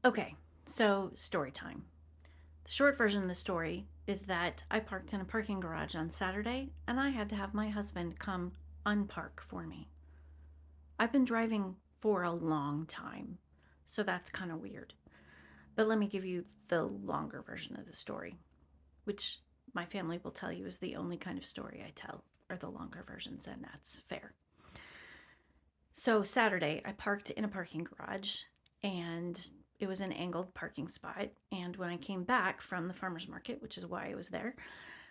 Okay, so story time. The short version of the story is that I parked in a parking garage on Saturday and I had to have my husband come unpark for me. I've been driving for a long time, so that's kind of weird. But let me give you the longer version of the story, which my family will tell you is the only kind of story I tell, are the longer versions, and that's fair. So Saturday, I parked in a parking garage and it was an angled parking spot. And when I came back from the farmer's market, which is why I was there,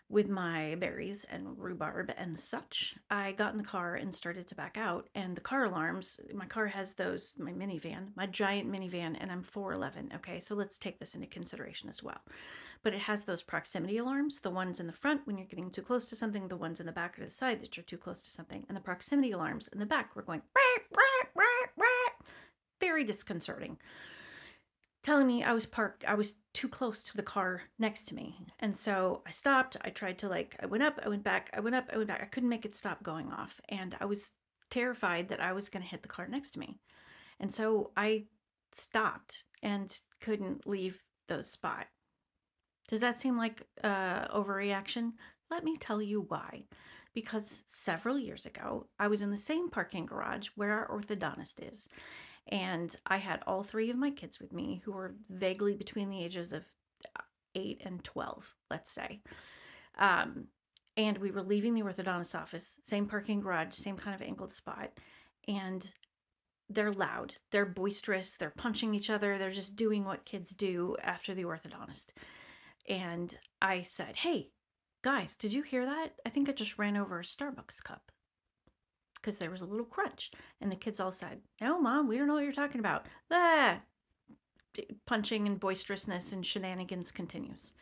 with my berries and rhubarb and such, I got in the car and started to back out. And the car alarms, my car has those, my minivan, my giant minivan, and I'm 4'11. Okay, so let's take this into consideration as well. But it has those proximity alarms, the ones in the front when you're getting too close to something, the ones in the back or the side that you're too close to something, and the proximity alarms in the back were going very disconcerting, telling me I was too close to the car next to me. And so I stopped. I tried to, like, I went up, I went back, I went up, I went back. I couldn't make it stop going off. And I was terrified that I was going to hit the car next to me. And so I stopped and couldn't leave the spot. Does that seem like overreaction? Let me tell you why. Because several years ago, I was in the same parking garage where our orthodontist is. And I had all three of my kids with me who were vaguely between the ages of 8 and 12, let's say. Um, and we were leaving the orthodontist office, same parking garage, same kind of angled spot. And they're loud, they're boisterous, they're punching each other, they're just doing what kids do after the orthodontist. And I said, "Hey, guys, did you hear that? I think I just ran over a Starbucks cup." Because there was a little crunch. And the kids all said, "No, Mom, we don't know what you're talking about." Ah, punching and boisterousness and shenanigans continues.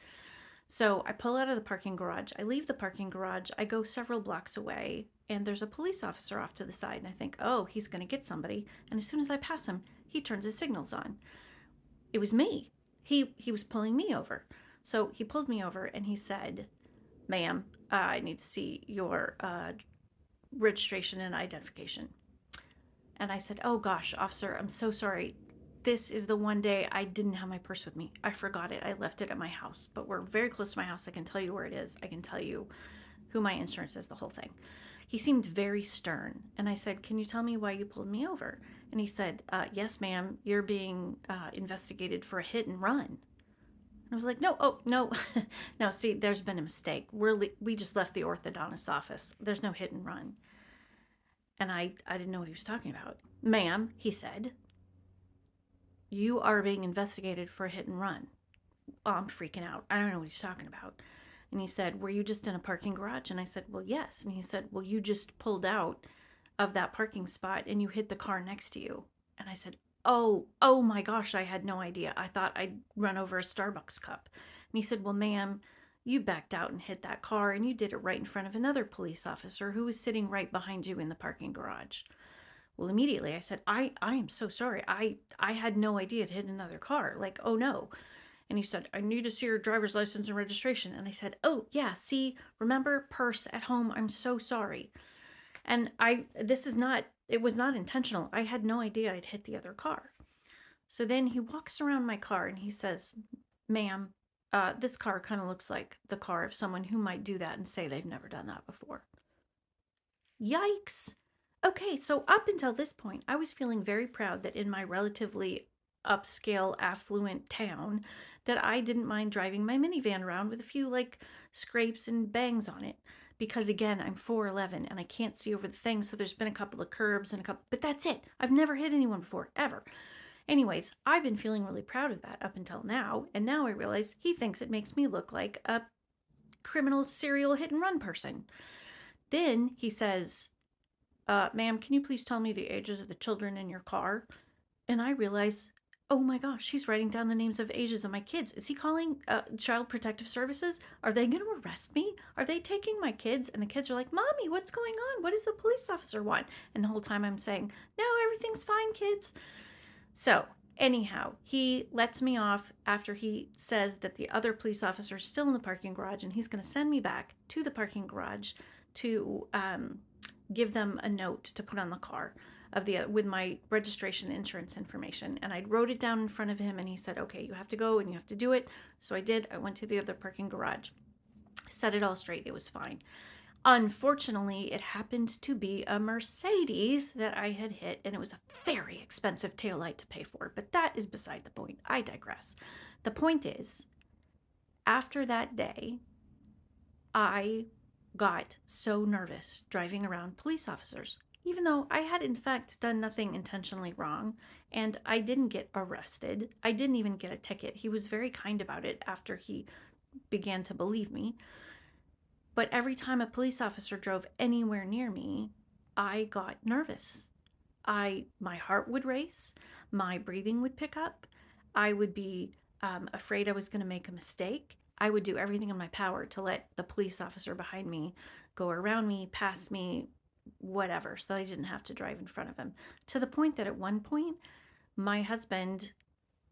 So I pull out of the parking garage. I leave the parking garage. I go several blocks away, and there's a police officer off to the side. And I think, oh, he's going to get somebody. And as soon as I pass him, he turns his signals on. It was me. He was pulling me over. So he pulled me over and he said, "Ma'am, I need to see your registration and identification." And I said, "Oh gosh, officer, I'm so sorry. This is the one day I didn't have my purse with me. I forgot it. I left it at my house, but we're very close to my house. I can tell you where it is. I can tell you who my insurance is, the whole thing." He seemed very stern. And I said, "Can you tell me why you pulled me over?" And he said, "Yes, ma'am, you're being investigated for a hit and run." I was like, "No, oh, no, no, see, there's been a mistake. We just left the orthodontist office. There's no hit and run." And I didn't know what he was talking about. "Ma'am," he said, "you are being investigated for a hit and run." Oh, I'm freaking out. I don't know what he's talking about. And he said, "Were you just in a parking garage?" And I said, "Well, yes." And he said, "Well, you just pulled out of that parking spot and you hit the car next to you." And I said, "Oh my gosh, I had no idea. I thought I'd run over a Starbucks cup." And he said, "Well, ma'am, you backed out and hit that car and you did it right in front of another police officer who was sitting right behind you in the parking garage." Well, immediately I said, I am so sorry. I had no idea it hit another car. Like, oh no." And he said, "I need to see your driver's license and registration." And I said, "Oh, yeah, see, remember, purse at home. I'm so sorry." And this is not, it was not intentional. I had no idea I'd hit the other car. So then he walks around my car and he says, "Ma'am, this car kind of looks like the car of someone who might do that and say they've never done that before." Yikes. Okay, so up until this point, I was feeling very proud that in my relatively upscale, affluent town, that I didn't mind driving my minivan around with a few, like, scrapes and bangs on it. Because again, I'm 4'11 and I can't see over the thing, so there's been a couple of curbs and a couple, but that's it. I've never hit anyone before, ever. Anyways, I've been feeling really proud of that up until now, and now I realize he thinks it makes me look like a criminal serial hit and run person. Then he says, "Ma'am, can you please tell me the ages of the children in your car?" And I realize, oh my gosh, he's writing down the names of ages of my kids. Is he calling Child Protective Services? Are they going to arrest me? Are they taking my kids? And the kids are like, "Mommy, what's going on? What does the police officer want?" And the whole time I'm saying, "No, everything's fine, kids." So, anyhow, he lets me off after he says that the other police officer is still in the parking garage and he's going to send me back to the parking garage to give them a note to put on the car with my registration insurance information, and I wrote it down in front of him, and he said, okay, you have to go and you have to do it. So I did. I went to the other parking garage, set it all straight. It was fine. Unfortunately, it happened to be a Mercedes that I had hit, and it was a very expensive taillight to pay for, but that is beside the point. I digress. The point is, after that day, I got so nervous driving around police officers, even though I had in fact done nothing intentionally wrong, and I didn't get arrested. I didn't even get a ticket. He was very kind about it after he began to believe me. But every time a police officer drove anywhere near me, I got nervous. My heart would race, my breathing would pick up, I would be afraid I was going to make a mistake. I would do everything in my power to let the police officer behind me go around me, past me, whatever, so that I didn't have to drive in front of him. To the point that at one point, my husband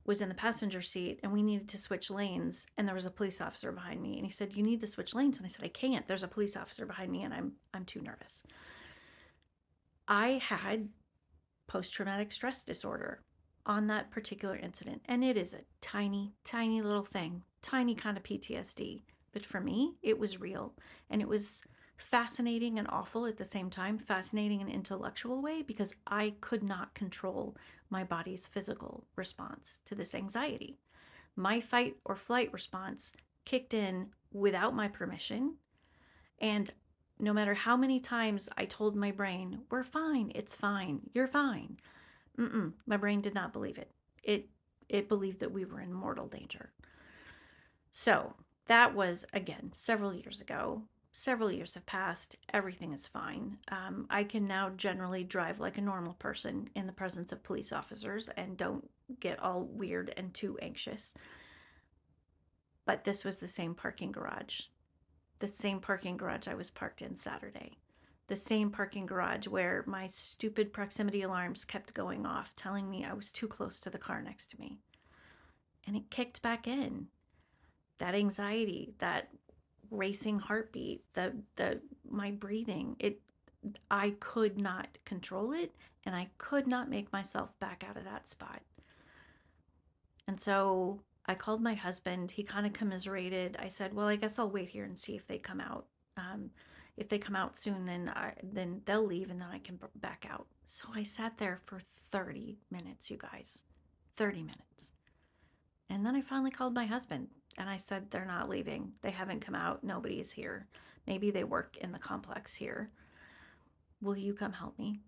was in the passenger seat and we needed to switch lanes, and there was a police officer behind me, and he said, you need to switch lanes, and I said, I can't, there's a police officer behind me and I'm too nervous. I had post-traumatic stress disorder on that particular incident, and it is a tiny little thing, tiny kind of PTSD, but for me it was real, and it was fascinating and awful at the same time. Fascinating in an intellectual way, because I could not control my body's physical response to this anxiety. My fight or flight response kicked in without my permission, and no matter how many times I told my brain, we're fine, it's fine, you're fine, my brain did not believe it. It believed that we were in mortal danger. So that was, again, several years ago. Several years have passed. Everything is fine. I can now generally drive like a normal person in the presence of police officers and don't get all weird and too anxious. But this was the same parking garage. The same parking garage I was parked in Saturday. The same parking garage where my stupid proximity alarms kept going off, telling me I was too close to the car next to me. And it kicked back in. That anxiety, that racing heartbeat, the my breathing, I could not control it, and I could not make myself back out of that spot. And so I called my husband. He kind of commiserated. I said, well, I guess I'll wait here and see if they come out. If they come out soon, then they'll leave, and then I can back out. So I sat there for 30 minutes, you guys. 30 minutes. And then I finally called my husband, and I said, they're not leaving. They haven't come out. Nobody is here. Maybe they work in the complex here. Will you come help me?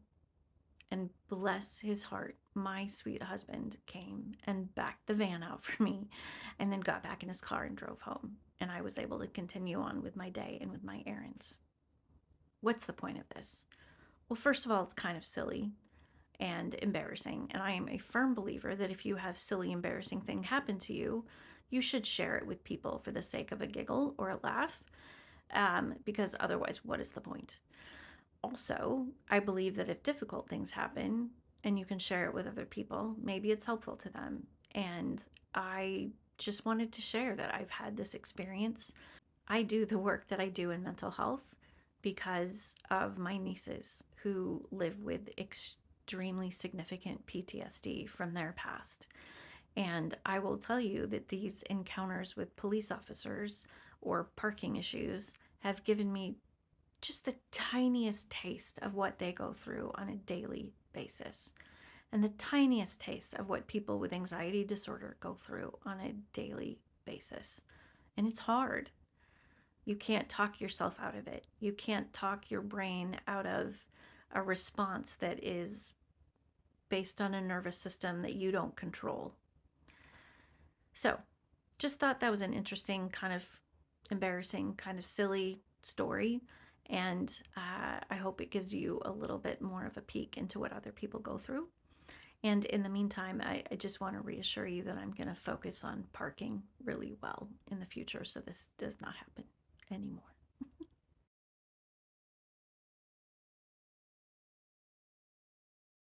And bless his heart, my sweet husband came and backed the van out for me, and then got back in his car and drove home. And I was able to continue on with my day and with my errands. What's the point of this? Well, first of all, it's kind of silly and embarrassing. And I am a firm believer that if you have silly, embarrassing thing happen to you, you should share it with people for the sake of a giggle or a laugh, because otherwise, what is the point? Also, I believe that if difficult things happen and you can share it with other people, maybe it's helpful to them. And I just wanted to share that I've had this experience. I do the work that I do in mental health because of my nieces who live with extremely significant PTSD from their past. And I will tell you that these encounters with police officers or parking issues have given me just the tiniest taste of what they go through on a daily basis, and the tiniest taste of what people with anxiety disorder go through on a daily basis. And it's hard. You can't talk yourself out of it. You can't talk your brain out of a response that is based on a nervous system that you don't control. So, just thought that was an interesting, kind of embarrassing, kind of silly story. And I hope it gives you a little bit more of a peek into what other people go through. And in the meantime, I just want to reassure you that I'm going to focus on parking really well in the future so this does not happen anymore.